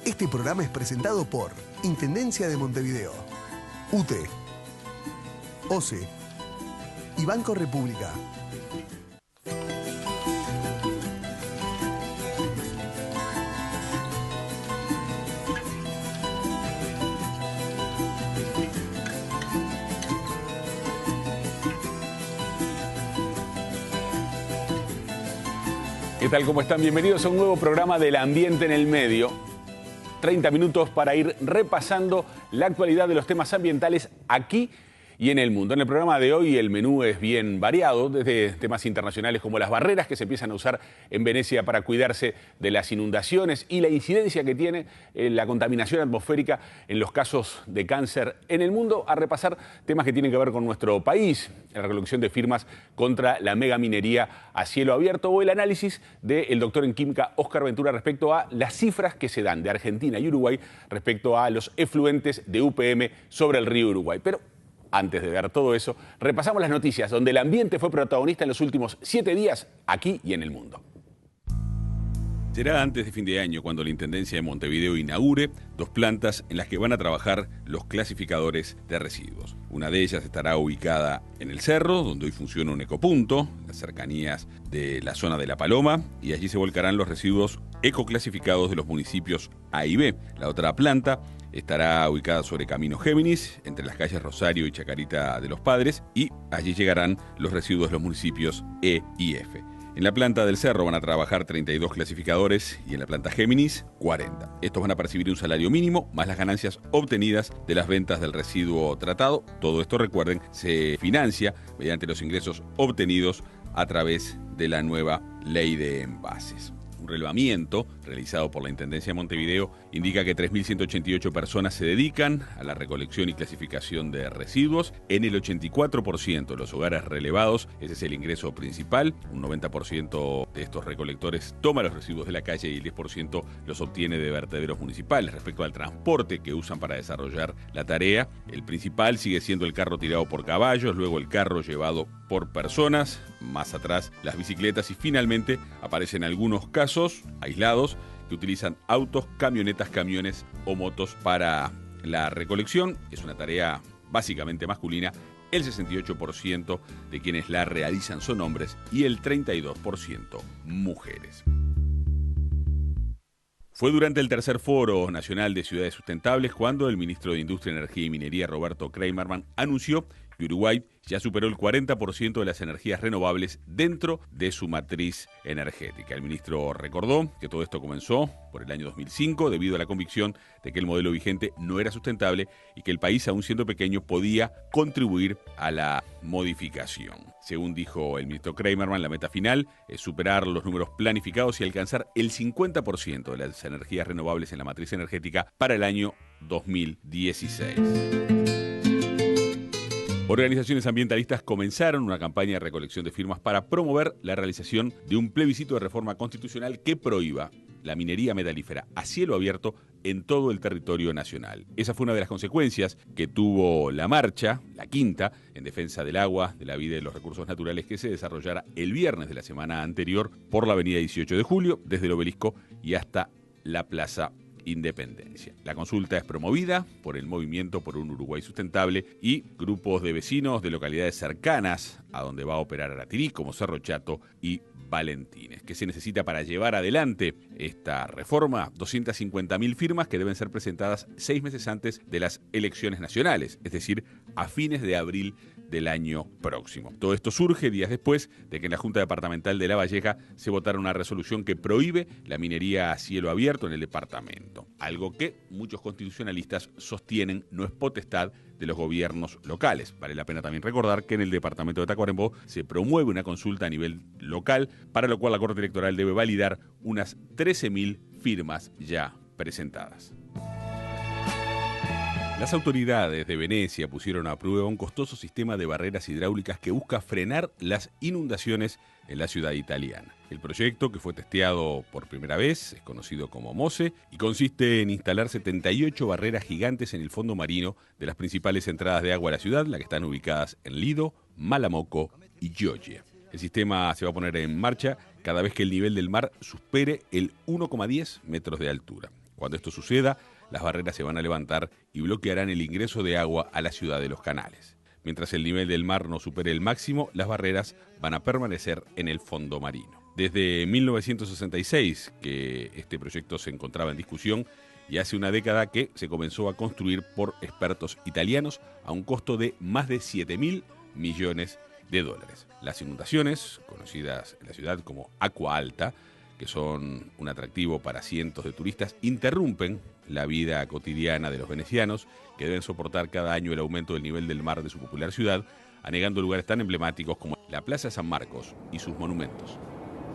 Este programa es presentado por Intendencia de Montevideo, UTE, OCE y Banco República. ¿Qué tal? ¿Cómo están? Bienvenidos a un nuevo programa del Ambiente en el Medio. 30 minutos para ir repasando la actualidad de los temas ambientales aquí y en el mundo. En el programa de hoy el menú es bien variado, desde temas internacionales como las barreras que se empiezan a usar en Venecia para cuidarse de las inundaciones y la incidencia que tiene la contaminación atmosférica en los casos de cáncer en el mundo, a repasar temas que tienen que ver con nuestro país, la recolección de firmas contra la megaminería a cielo abierto o el análisis del doctor en química Óscar Ventura respecto a las cifras que se dan de Argentina y Uruguay respecto a los efluentes de UPM sobre el río Uruguay. Pero antes de ver todo eso, repasamos las noticias donde el ambiente fue protagonista en los últimos 7 días, aquí y en el mundo. Será antes de fin de año cuando la Intendencia de Montevideo inaugure 2 plantas en las que van a trabajar los clasificadores de residuos. Una de ellas estará ubicada en el Cerro, donde hoy funciona un ecopunto, en las cercanías de la zona de La Paloma, y allí se volcarán los residuos ecoclasificados de los municipios A y B. La otra planta estará ubicada sobre Camino Géminis, entre las calles Rosario y Chacarita de los Padres, y allí llegarán los residuos de los municipios E y F. En la planta del Cerro van a trabajar 32 clasificadores y en la planta Géminis 40. Estos van a percibir un salario mínimo más las ganancias obtenidas de las ventas del residuo tratado. Todo esto, recuerden, se financia mediante los ingresos obtenidos a través de la nueva ley de envases. Un relevamiento realizado por la Intendencia de Montevideo indica que 3.188 personas se dedican a la recolección y clasificación de residuos. En el 84% de los hogares relevados, ese es el ingreso principal. Un 90% de estos recolectores toma los residuos de la calle y el 10% los obtiene de vertederos municipales. Respecto al transporte que usan para desarrollar la tarea, el principal sigue siendo el carro tirado por caballos, luego el carro llevado por personas, más atrás las bicicletas y finalmente aparecen algunos casos aislados que utilizan autos, camionetas, camiones o motos para la recolección. Es una tarea básicamente masculina. El 68% de quienes la realizan son hombres y el 32% mujeres. Fue durante el tercer Foro Nacional de Ciudades Sustentables cuando el ministro de Industria, Energía y Minería, Roberto Creimerman, anunció que Uruguay ya superó el 40% de las energías renovables dentro de su matriz energética. El ministro recordó que todo esto comenzó por el año 2005 debido a la convicción de que el modelo vigente no era sustentable y que el país, aún siendo pequeño, podía contribuir a la modificación. Según dijo el ministro Creimerman, la meta final es superar los números planificados y alcanzar el 50% de las energías renovables en la matriz energética para el año 2016. Organizaciones ambientalistas comenzaron una campaña de recolección de firmas para promover la realización de un plebiscito de reforma constitucional que prohíba la minería metalífera a cielo abierto en todo el territorio nacional. Esa fue una de las consecuencias que tuvo la marcha, la quinta, en defensa del agua, de la vida y de los recursos naturales que se desarrollara el viernes de la semana anterior por la avenida 18 de Julio, desde el Obelisco y hasta la Plaza Independencia. La consulta es promovida por el Movimiento por un Uruguay Sustentable y grupos de vecinos de localidades cercanas a donde va a operar Aratirí, como Cerro Chato y Valentines. ¿Qué se necesita para llevar adelante esta reforma? 250.000 firmas que deben ser presentadas 6 meses antes de las elecciones nacionales, es decir, a fines de abril del año próximo. Todo esto surge días después de que en la Junta Departamental de La Valleja se votara una resolución que prohíbe la minería a cielo abierto en el departamento, algo que muchos constitucionalistas sostienen no es potestad de los gobiernos locales. Vale la pena también recordar que en el departamento de Tacuarembó se promueve una consulta a nivel local, para lo cual la Corte Electoral debe validar unas 13.000 firmas ya presentadas. Las autoridades de Venecia pusieron a prueba un costoso sistema de barreras hidráulicas que busca frenar las inundaciones en la ciudad italiana. El proyecto, que fue testeado por primera vez, es conocido como MOSE y consiste en instalar 78 barreras gigantes en el fondo marino de las principales entradas de agua a la ciudad, las que están ubicadas en Lido, Malamocco y Chioggia. El sistema se va a poner en marcha cada vez que el nivel del mar supere el 1,10 metros de altura. Cuando esto suceda, las barreras se van a levantar y bloquearán el ingreso de agua a la ciudad de los canales. Mientras el nivel del mar no supere el máximo, las barreras van a permanecer en el fondo marino. Desde 1966 que este proyecto se encontraba en discusión y hace una década que se comenzó a construir por expertos italianos a un costo de más de 7.000 millones de dólares. Las inundaciones, conocidas en la ciudad como Acqua Alta, que son un atractivo para cientos de turistas, interrumpen la vida cotidiana de los venecianos, que deben soportar cada año el aumento del nivel del mar de su popular ciudad, anegando lugares tan emblemáticos como la Plaza San Marcos y sus monumentos.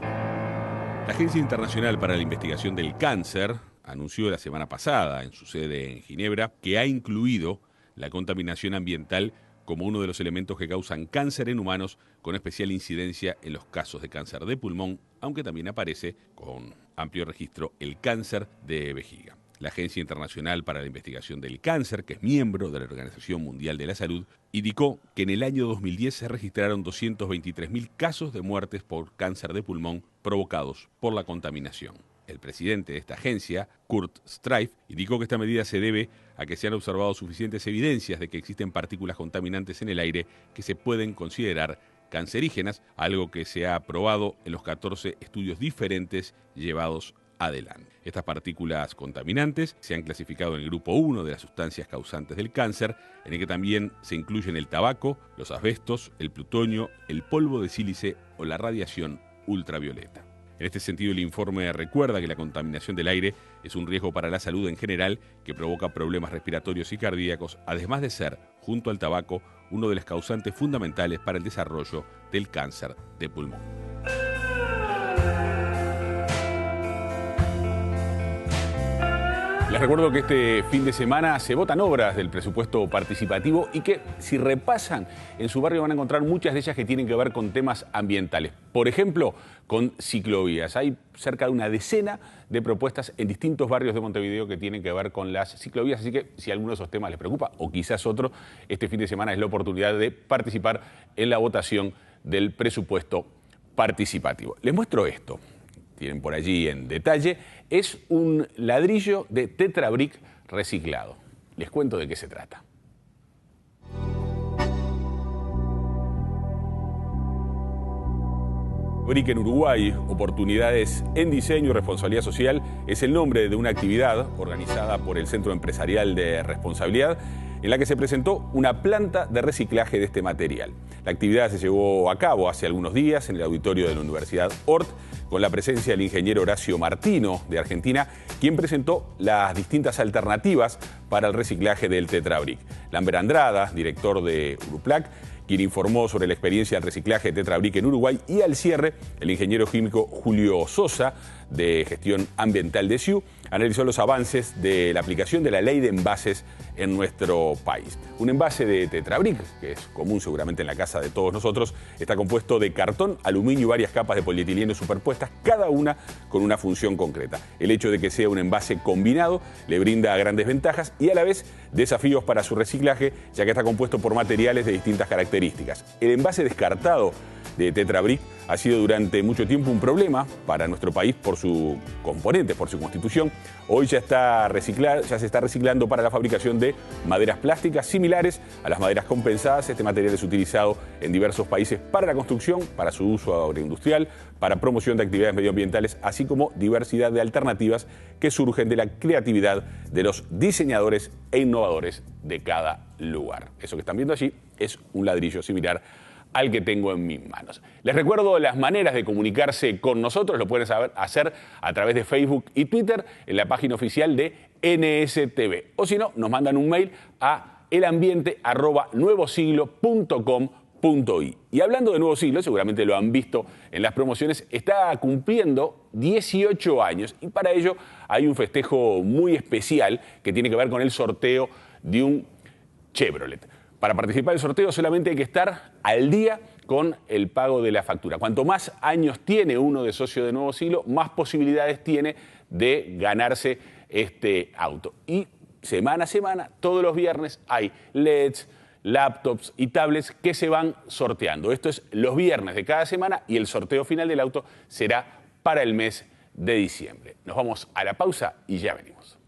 La Agencia Internacional para la Investigación del Cáncer anunció la semana pasada, en su sede en Ginebra, que ha incluido la contaminación ambiental como uno de los elementos que causan cáncer en humanos, con especial incidencia en los casos de cáncer de pulmón, aunque también aparece con amplio registro el cáncer de vejiga. La Agencia Internacional para la Investigación del Cáncer, que es miembro de la Organización Mundial de la Salud, indicó que en el año 2010 se registraron 223.000 casos de muertes por cáncer de pulmón provocados por la contaminación. El presidente de esta agencia, Kurt Streiff, indicó que esta medida se debe a que se han observado suficientes evidencias de que existen partículas contaminantes en el aire que se pueden considerar cancerígenas, algo que se ha probado en los 14 estudios diferentes llevados adelante. Estas partículas contaminantes se han clasificado en el grupo 1 de las sustancias causantes del cáncer, en el que también se incluyen el tabaco, los asbestos, el plutonio, el polvo de sílice o la radiación ultravioleta. En este sentido, el informe recuerda que la contaminación del aire es un riesgo para la salud en general que provoca problemas respiratorios y cardíacos, además de ser, junto al tabaco, uno de los causantes fundamentales para el desarrollo del cáncer de pulmón. Les recuerdo que este fin de semana se votan obras del presupuesto participativo y que, si repasan en su barrio, van a encontrar muchas de ellas que tienen que ver con temas ambientales. Por ejemplo, con ciclovías. Hay cerca de una decena de propuestas en distintos barrios de Montevideo que tienen que ver con las ciclovías. Así que, si alguno de esos temas les preocupa, o quizás otro, este fin de semana es la oportunidad de participar en la votación del presupuesto participativo. Les muestro esto. Tienen por allí en detalle, es un ladrillo de Tetra Brick reciclado. Les cuento de qué se trata. Brick en Uruguay, oportunidades en diseño y responsabilidad social, es el nombre de una actividad organizada por el Centro Empresarial de Responsabilidad, en la que se presentó una planta de reciclaje de este material. La actividad se llevó a cabo hace algunos días en el auditorio de la Universidad Ort, con la presencia del ingeniero Horacio Martino, de Argentina, quien presentó las distintas alternativas para el reciclaje del Tetra Brick. Lambert Andrada, director de Uruplac, quien informó sobre la experiencia del reciclaje de Tetra Brick en Uruguay, y al cierre, el ingeniero químico Julio Sosa, de Gestión Ambiental de SIU, analizó los avances de la aplicación de la ley de envases en nuestro país. Un envase de Tetra Brick, que es común seguramente en la casa de todos nosotros, está compuesto de cartón, aluminio y varias capas de polietileno superpuestas, cada una con una función concreta. El hecho de que sea un envase combinado le brinda grandes ventajas y a la vez desafíos para su reciclaje, ya que está compuesto por materiales de distintas características. El envase descartado de Tetra Brick ha sido durante mucho tiempo un problema para nuestro país por su componente, por su constitución. Hoy ya se está reciclando para la fabricación de maderas plásticas similares a las maderas compensadas. Este material es utilizado en diversos países para la construcción, para su uso agroindustrial, para promoción de actividades medioambientales, así como diversidad de alternativas que surgen de la creatividad de los diseñadores e innovadores de cada lugar. Eso que están viendo allí es un ladrillo similar al que tengo en mis manos. Les recuerdo las maneras de comunicarse con nosotros. Lo pueden hacer a través de Facebook y Twitter en la página oficial de NSTV. O si no, nos mandan un mail a elambiente@nuevosiglo.com.i. Y hablando de Nuevo Siglo, seguramente lo han visto en las promociones, está cumpliendo 18 años y para ello hay un festejo muy especial que tiene que ver con el sorteo de un Chevrolet. Para participar del sorteo solamente hay que estar al día con el pago de la factura. Cuanto más años tiene uno de socio de Nuevo Siglo, más posibilidades tiene de ganarse este auto. Y semana a semana, todos los viernes, hay LEDs, laptops y tablets que se van sorteando. Esto es los viernes de cada semana y el sorteo final del auto será para el mes de diciembre. Nos vamos a la pausa y ya venimos.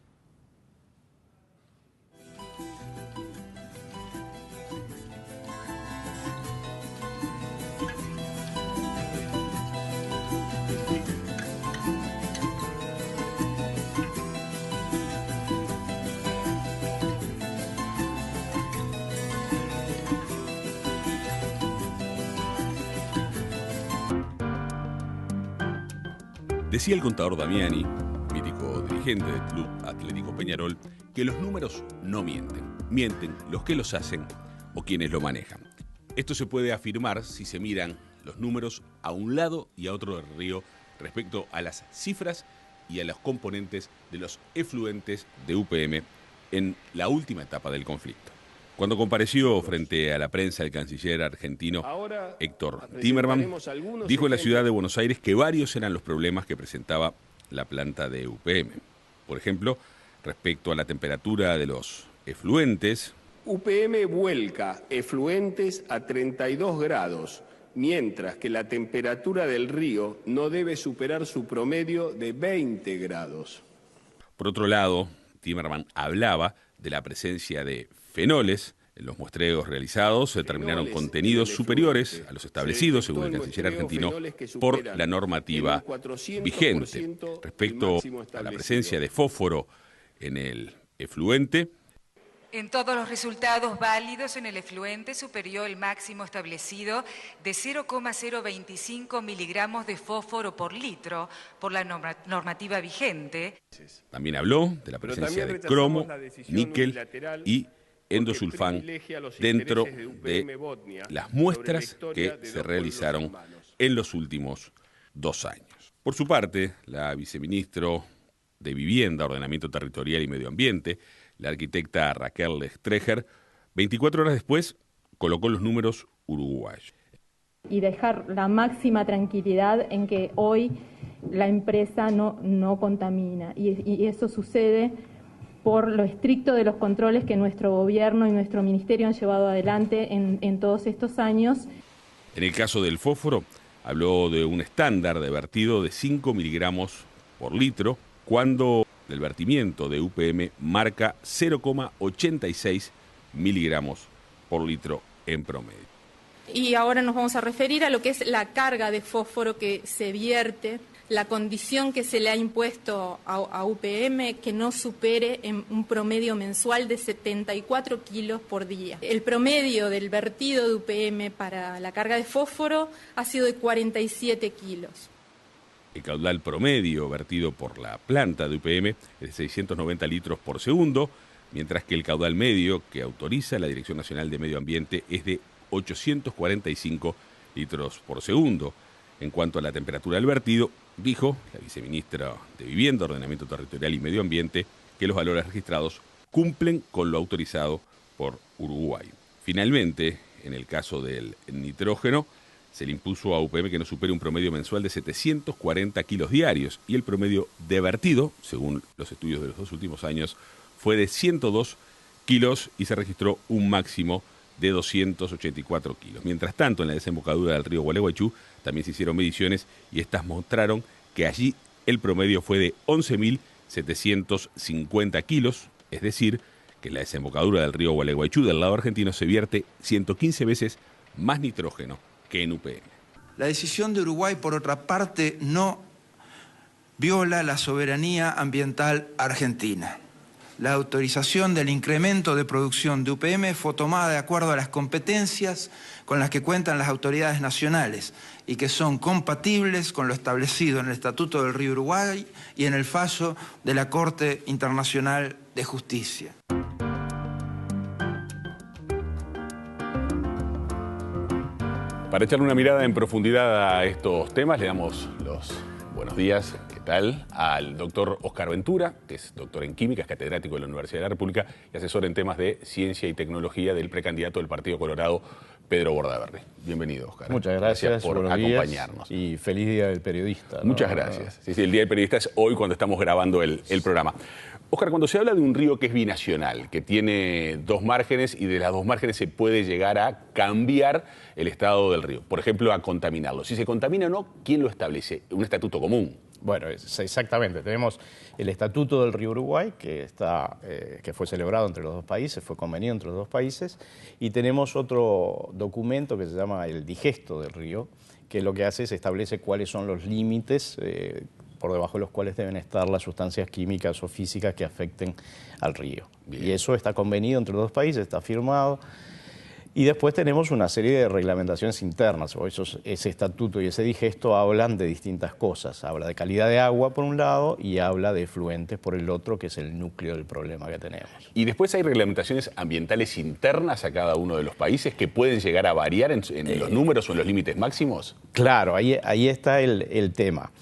Decía el contador Damiani, mítico dirigente del Club Atlético Peñarol, que los números no mienten. Mienten los que los hacen o quienes lo manejan. Esto se puede afirmar si se miran los números a un lado y a otro del río respecto a las cifras y a los componentes de los efluentes de UPM en la última etapa del conflicto. Cuando compareció frente a la prensa el canciller argentino Héctor Timerman, dijo en la ciudad de Buenos Aires que varios eran los problemas que presentaba la planta de UPM. Por ejemplo, respecto a la temperatura de los efluentes. UPM vuelca efluentes a 32 grados, mientras que la temperatura del río no debe superar su promedio de 20 grados. Por otro lado, Timerman hablaba de la presencia de fenoles. En los muestreos realizados se determinaron contenidos superiores a los establecidos, según el canciller argentino, por la normativa vigente. Respecto a la presencia de fósforo en el efluente, en todos los resultados válidos en el efluente superó el máximo establecido de 0,025 miligramos de fósforo por litro por la normativa vigente. También habló de la presencia de cromo, níquel y endosulfán dentro de las muestras que se realizaron en los últimos 2 años. Por su parte, la viceministra de Vivienda, Ordenamiento Territorial y Medio Ambiente, la arquitecta Raquel Streger, 24 horas después colocó los números uruguayos. Y dejar la máxima tranquilidad en que hoy la empresa no contamina. Y eso sucede por lo estricto de los controles que nuestro gobierno y nuestro ministerio han llevado adelante en todos estos años. En el caso del fósforo, habló de un estándar de vertido de 5 miligramos por litro, cuando el vertimiento de UPM marca 0,86 miligramos por litro en promedio. Y ahora nos vamos a referir a lo que es la carga de fósforo que se vierte, la condición que se le ha impuesto a UPM que no supere en un promedio mensual de 74 kilos por día. El promedio del vertido de UPM para la carga de fósforo ha sido de 47 kilos. El caudal promedio vertido por la planta de UPM es de 690 litros por segundo, mientras que el caudal medio que autoriza la Dirección Nacional de Medio Ambiente es de 845 litros por segundo. En cuanto a la temperatura del vertido, dijo la viceministra de Vivienda, Ordenamiento Territorial y Medio Ambiente que los valores registrados cumplen con lo autorizado por Uruguay. Finalmente, en el caso del nitrógeno, se le impuso a UPM que no supere un promedio mensual de 740 kilos diarios y el promedio de vertido, según los estudios de los 2 últimos años, fue de 102 kilos y se registró un máximo de 284 kilos. Mientras tanto, en la desembocadura del río Gualeguaychú también se hicieron mediciones y estas mostraron que allí el promedio fue de 11.750 kilos, es decir, que en la desembocadura del río Gualeguaychú del lado argentino se vierte 115 veces más nitrógeno que en UPM. La decisión de Uruguay, por otra parte, no viola la soberanía ambiental argentina. La autorización del incremento de producción de UPM fue tomada de acuerdo a las competencias con las que cuentan las autoridades nacionales y que son compatibles con lo establecido en el Estatuto del Río Uruguay y en el fallo de la Corte Internacional de Justicia. Para echarle una mirada en profundidad a estos temas, le damos los buenos días, ¿qué tal?, al doctor Oscar Ventura, que es doctor en química, es catedrático de la Universidad de la República y asesor en temas de ciencia y tecnología del precandidato del Partido Colorado, Pedro Bordaberry. Bienvenido, Oscar. Muchas gracias por acompañarnos. Y feliz Día del Periodista, ¿no? Muchas gracias. Sí, el Día del Periodista es hoy cuando estamos grabando el programa. Oscar, cuando se habla de un río que es binacional, que tiene 2 márgenes y de las 2 márgenes se puede llegar a cambiar el estado del río, por ejemplo, a contaminarlo. Si se contamina o no, ¿quién lo establece? Un estatuto común. Bueno, exactamente. Tenemos el Estatuto del Río Uruguay, que fue celebrado entre los 2 países, fue convenido entre los 2 países, y tenemos otro documento que se llama el Digesto del Río, que lo que hace es establece cuáles son los límites por debajo de los cuales deben estar las sustancias químicas o físicas que afecten al río. Bien. Y eso está convenido entre los 2 países, está firmado. Y después tenemos una serie de reglamentaciones internas. Ese estatuto y ese digesto hablan de distintas cosas. Habla de calidad de agua por un lado y habla de efluentes por el otro, que es el núcleo del problema que tenemos. Y después hay reglamentaciones ambientales internas a cada uno de los países que pueden llegar a variar en los números o en los límites máximos. Claro, ahí está el tema.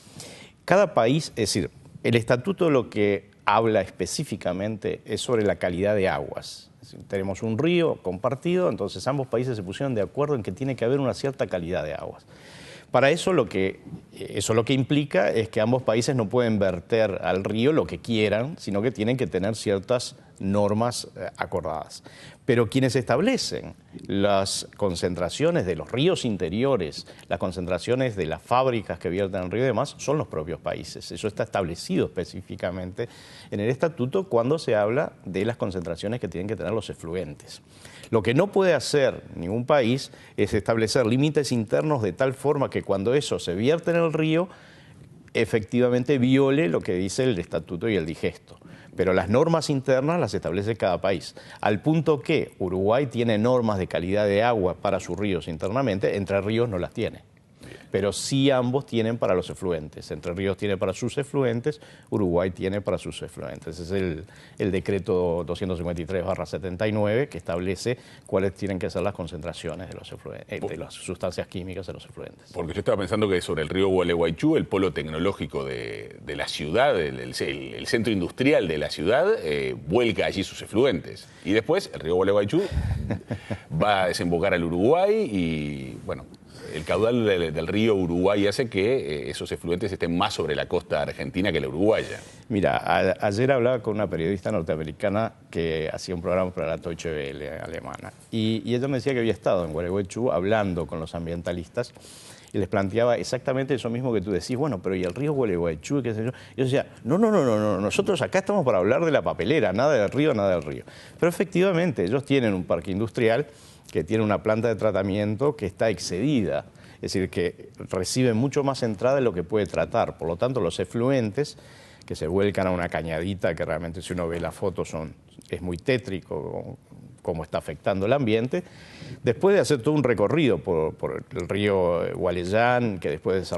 Cada país, es decir, el estatuto lo que habla específicamente es sobre la calidad de aguas. Tenemos un río compartido, entonces ambos países se pusieron de acuerdo en que tiene que haber una cierta calidad de aguas. Para eso lo que implica es que ambos países no pueden verter al río lo que quieran, sino que tienen que tener ciertas normas acordadas. Pero quienes establecen las concentraciones de los ríos interiores, las concentraciones de las fábricas que vierten al río y demás, son los propios países. Eso está establecido específicamente en el estatuto cuando se habla de las concentraciones que tienen que tener los efluentes. Lo que no puede hacer ningún país es establecer límites internos de tal forma que cuando eso se vierte en el río, efectivamente viole lo que dice el estatuto y el digesto. Pero las normas internas las establece cada país, al punto que Uruguay tiene normas de calidad de agua para sus ríos internamente, Entre Ríos no las tiene. Pero sí ambos tienen para los efluentes. Entre Ríos tiene para sus efluentes, Uruguay tiene para sus efluentes. Es el decreto 253/79 que establece cuáles tienen que ser las concentraciones de los de las sustancias químicas de los efluentes. Porque yo estaba pensando que sobre el río Gualeguaychú, el polo tecnológico de la ciudad, el centro industrial de la ciudad, vuelca allí sus efluentes. Y después el río Gualeguaychú va a desembocar al Uruguay y, bueno, el caudal del río Uruguay hace que esos efluentes estén más sobre la costa argentina que la uruguaya. Mira, ayer hablaba con una periodista norteamericana que hacía un programa para la Deutsche Welle alemana y ella me decía que había estado en Gualeguaychú hablando con los ambientalistas y les planteaba exactamente eso mismo que tú decís, bueno, pero ¿y el río Gualeguaychú? ¿Qué sé yo? Y yo decía, no, nosotros acá estamos para hablar de la papelera, nada del río, nada del río. Pero efectivamente, ellos tienen un parque industrial que tiene una planta de tratamiento que está excedida, es decir, que recibe mucho más entrada de lo que puede tratar. Por lo tanto, los efluentes que se vuelcan a una cañadita, que realmente si uno ve la foto es muy tétrico cómo está afectando el ambiente, después de hacer todo un recorrido por el río Gualeyán, que después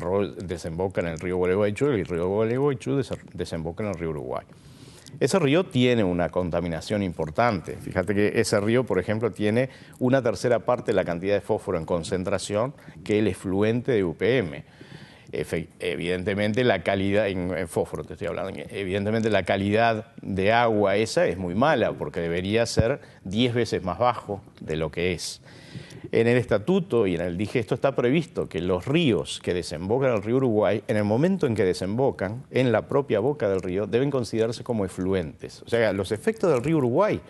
desemboca en el río Gualeguaychú, y el río Gualeguaychú desemboca en el río Uruguay. Ese río tiene una contaminación importante. Fíjate que ese río, por ejemplo, tiene una tercera parte de la cantidad de fósforo en concentración que el efluente de UPM. Evidentemente la calidad, en fósforo te estoy hablando, evidentemente la calidad de agua esa es muy mala porque debería ser 10 veces más bajo de lo que es. En el estatuto y en el digesto está previsto que los ríos que desembocan en el río Uruguay, en el momento en que desembocan, en la propia boca del río, deben considerarse como efluentes. O sea, los efectos del río Uruguay,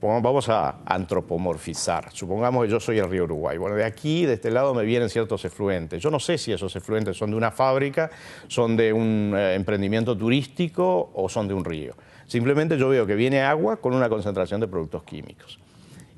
vamos a antropomorfizar. Supongamos que yo soy el río Uruguay. Bueno, de aquí, de este lado, me vienen ciertos efluentes. Yo no sé si esos efluentes son de una fábrica, son de un emprendimiento turístico o son de un río. Simplemente yo veo que viene agua con una concentración de productos químicos.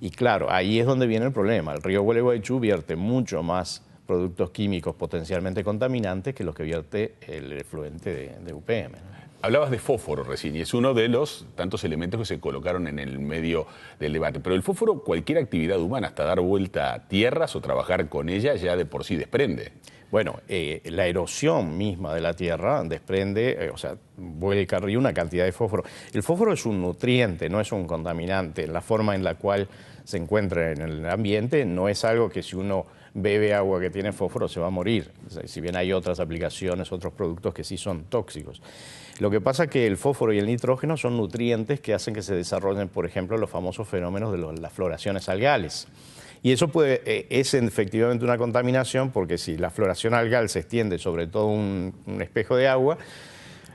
Y claro, ahí es donde viene el problema. El río Gualeguaychú vierte mucho más productos químicos potencialmente contaminantes que los que vierte el efluente de UPM. Hablabas de fósforo recién y es uno de los tantos elementos que se colocaron en el medio del debate. Pero el fósforo, cualquier actividad humana, hasta dar vuelta a tierras o trabajar con ella, ya de por sí desprende. Bueno, la erosión misma de la tierra desprende, vuelca al río una cantidad de fósforo. El fósforo es un nutriente, no es un contaminante. La forma en la cual se encuentra en el ambiente no es algo que si uno bebe agua que tiene fósforo se va a morir. O sea, si bien hay otras aplicaciones, otros productos que sí son tóxicos. Lo que pasa es que el fósforo y el nitrógeno son nutrientes que hacen que se desarrollen, por ejemplo, los famosos fenómenos de las floraciones algales. Y eso es efectivamente una contaminación porque si la floración algal se extiende sobre todo un espejo de agua,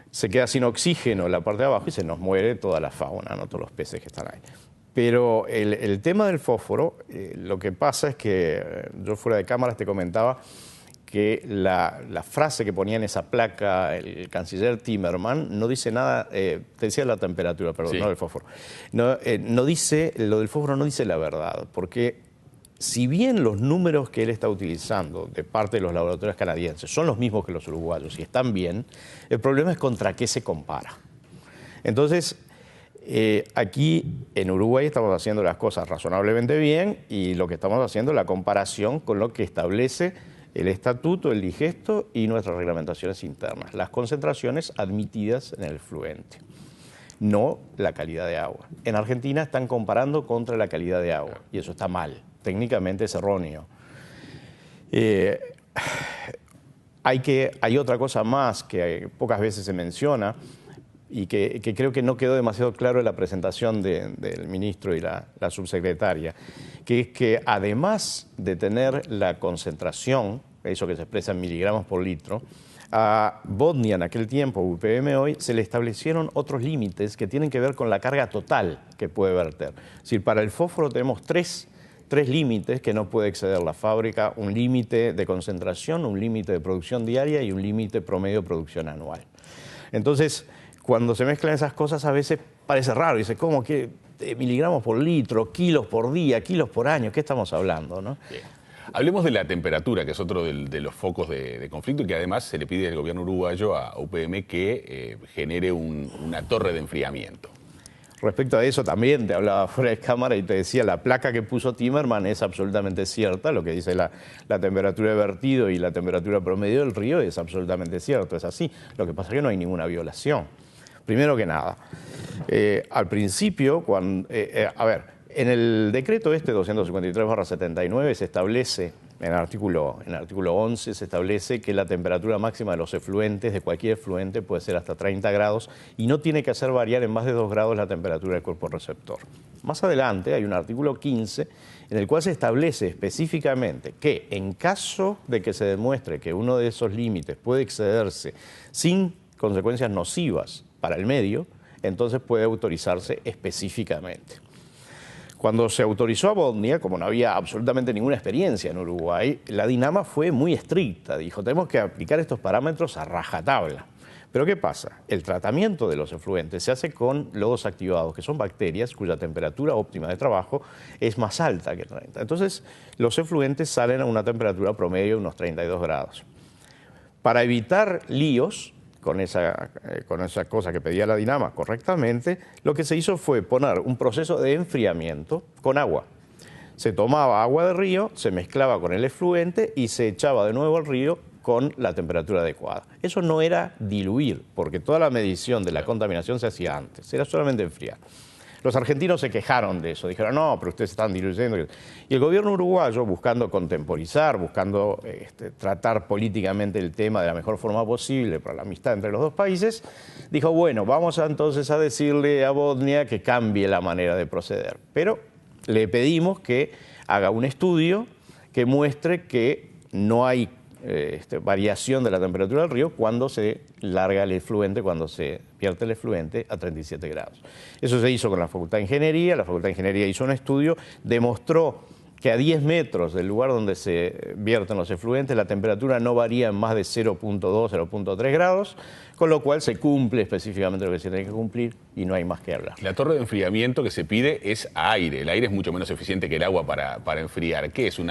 se queda sin oxígeno en la parte de abajo y se nos muere toda la fauna, ¿no? Todos los peces que están ahí. Pero el tema del fósforo, lo que pasa es que yo fuera de cámaras te comentaba que la frase que ponía en esa placa el canciller Timmermans no dice nada, te decía la temperatura, perdón, sí. No del fósforo. No dice, lo del fósforo no dice la verdad, porque si bien los números que él está utilizando de parte de los laboratorios canadienses son los mismos que los uruguayos y están bien, el problema es contra qué se compara. Entonces, Aquí en Uruguay estamos haciendo las cosas razonablemente bien y lo que estamos haciendo es la comparación con lo que establece el estatuto, el digesto y nuestras reglamentaciones internas, las concentraciones admitidas en el efluente, no la calidad de agua. En Argentina están comparando contra la calidad de agua y eso está mal, técnicamente es erróneo. Hay otra cosa más que pocas veces se menciona y que creo que no quedó demasiado claro en la presentación del ministro y la subsecretaria, que es que además de tener la concentración, eso que se expresa en miligramos por litro, a Bodnia en aquel tiempo, UPM hoy, se le establecieron otros límites que tienen que ver con la carga total que puede verter. Es decir, para el fósforo tenemos tres límites que no puede exceder la fábrica: un límite de concentración, un límite de producción diaria y un límite promedio de producción anual. Entonces, cuando se mezclan esas cosas a veces parece raro, dice, ¿cómo que miligramos por litro, kilos por día, kilos por año? ¿Qué estamos hablando, no? Bien. Hablemos de la temperatura, que es otro de los focos de conflicto y que además se le pide al gobierno uruguayo a UPM que genere una torre de enfriamiento. Respecto a eso también te hablaba fuera de cámara y te decía, la placa que puso Timerman es absolutamente cierta, lo que dice la temperatura de vertido y la temperatura promedio del río es absolutamente cierto, es así. Lo que pasa es que no hay ninguna violación. Primero que nada, al principio, en el decreto 253/79 se establece, en el artículo 11, se establece que la temperatura máxima de los efluentes, de cualquier efluente, puede ser hasta 30 grados y no tiene que hacer variar en más de 2 grados la temperatura del cuerpo receptor. Más adelante hay un artículo 15 en el cual se establece específicamente que en caso de que se demuestre que uno de esos límites puede excederse sin consecuencias nocivas para el medio, entonces puede autorizarse específicamente. Cuando se autorizó a Bodnia, como no había absolutamente ninguna experiencia en Uruguay, la DINAMA fue muy estricta. Dijo, tenemos que aplicar estos parámetros a rajatabla. Pero ¿qué pasa? El tratamiento de los efluentes se hace con lodos activados, que son bacterias cuya temperatura óptima de trabajo es más alta que 30. Entonces, los efluentes salen a una temperatura promedio de unos 32 grados. Para evitar líos con esa cosa que pedía la DINAMA correctamente, lo que se hizo fue poner un proceso de enfriamiento con agua. Se tomaba agua de río, se mezclaba con el efluente y se echaba de nuevo al río con la temperatura adecuada. Eso no era diluir, porque toda la medición de la contaminación se hacía antes, era solamente enfriar. Los argentinos se quejaron de eso, dijeron, no, pero ustedes están diluyendo. Y el gobierno uruguayo, buscando contemporizar, buscando tratar políticamente el tema de la mejor forma posible para la amistad entre los dos países, dijo, bueno, vamos entonces a decirle a Bodnia que cambie la manera de proceder. Pero le pedimos que haga un estudio que muestre que no hay variación de la temperatura del río cuando se larga el efluente, cuando se vierte el efluente a 37 grados. Eso se hizo con la Facultad de Ingeniería. La Facultad de Ingeniería hizo un estudio, demostró que a 10 metros del lugar donde se vierten los efluentes la temperatura no varía en más de 0.2, 0.3 grados, con lo cual se cumple específicamente lo que se tiene que cumplir y no hay más que hablar. La torre de enfriamiento que se pide es a aire. El aire es mucho menos eficiente que el agua para enfriar. ¿Qué es? ¿Un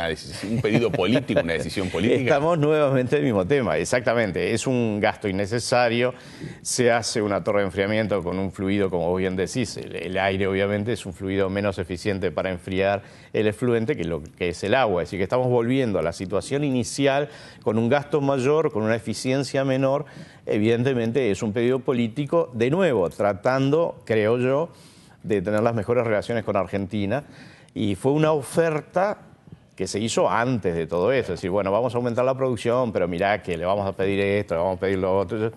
pedido político, una decisión política? Estamos nuevamente en el mismo tema, exactamente. Es un gasto innecesario. Se hace una torre de enfriamiento con un fluido, como vos bien decís. El aire, obviamente, es un fluido menos eficiente para enfriar el efluente que lo que es el agua. Es decir, que estamos volviendo a la situación inicial con un gasto mayor, con una eficiencia menor. Evidentemente es un pedido político, de nuevo, tratando, creo yo, de tener las mejores relaciones con Argentina. Y fue una oferta que se hizo antes de todo eso. Es decir, bueno, vamos a aumentar la producción, pero mirá que le vamos a pedir esto, le vamos a pedir lo otro.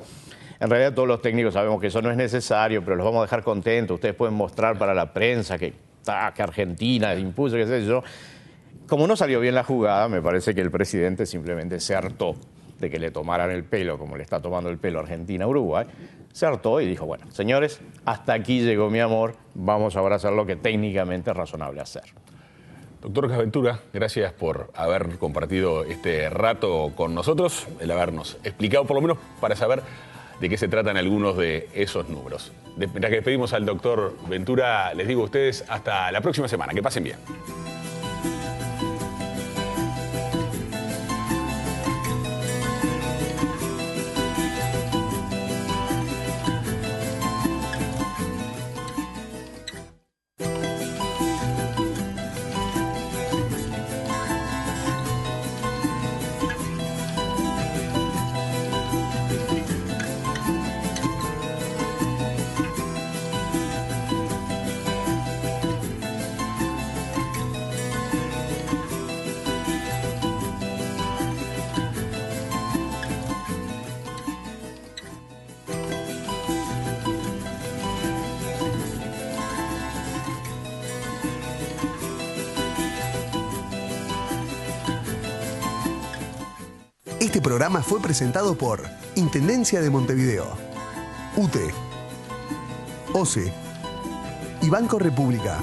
En realidad todos los técnicos sabemos que eso no es necesario, pero los vamos a dejar contentos. Ustedes pueden mostrar para la prensa que Argentina impuso, qué sé yo. Como no salió bien la jugada, me parece que el presidente simplemente se hartó de que le tomaran el pelo, como le está tomando el pelo Argentina a Uruguay, se hartó y dijo, bueno, señores, hasta aquí llegó mi amor, vamos ahora a hacer lo que técnicamente es razonable hacer. Doctor Caventura, gracias por haber compartido este rato con nosotros, el habernos explicado, por lo menos para saber de qué se tratan algunos de esos números. Mientras que despedimos al doctor Ventura, les digo a ustedes hasta la próxima semana. Que pasen bien. Este programa fue presentado por Intendencia de Montevideo, UTE, OCE y Banco República.